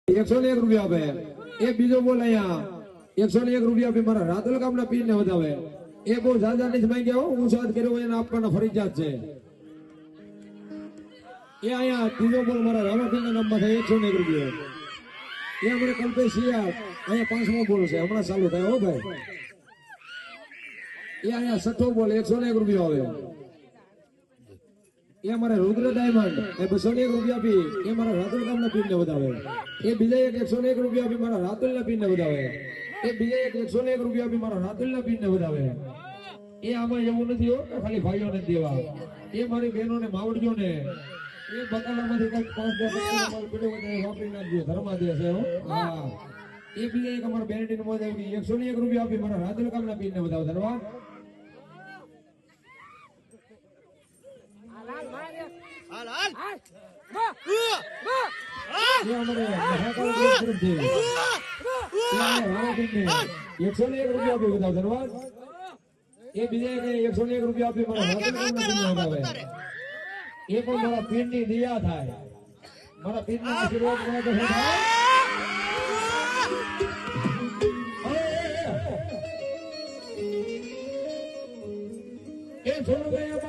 101 રૂપિયા આપે એ બીજો બોલ અહીંયા 101 રૂપિયા આપી મારા રાતલ ગામના પીરને વધાવે એ બહુ જાજા નથી માંગ્યા હો હું સાથ કર્યો એને આપવાના ફરજિયાત છે એ અહીંયા ત્રીજો બોલ મારા રામાપીરના નામમાં થાય 101 રૂપિયા એ અમારે કલ્પેશ સિયા અહીંયા પાંચમો બોલ છે હમણાં ચાલુ થાય હો ભાઈ એ અહીંયા છઠ્ઠો બોલ 101 રૂપિયા આવે એ અમારે રુદ્ર ડાયમંડ એ 201 રૂપિયા આપી એ મારા રાતુલ ગામના પીરને વધાવે એ બીજા એક 101 રૂપિયા આપી મારા રાતુલના પીરને વધાવે એ બીજા એક 101 રૂપિયા આપી મારા રાતુલના પીરને વધાવે એ આમાં એવું નથી હો ખાલી ભાઈઓને દેવા એ મારી બહેનોને માવડજો ને એ બકાલામાંથી કઈક 5-10 પીડો વાપરી નાખજો ધર્માદેશ છે હો હા એ બીજા એક અમારા બેનડીને મોજ આવી 101 રૂપિયા આપી મારા રાતુલ ગામના પીરને વધાવે ધન્યવાદ એ બીજા 101 રૂપિયા આપી એ પણ મારા પીર ની દિયા થાય મારા પીર ના આશીર્વાદ મળે તો એ છોડ ગયા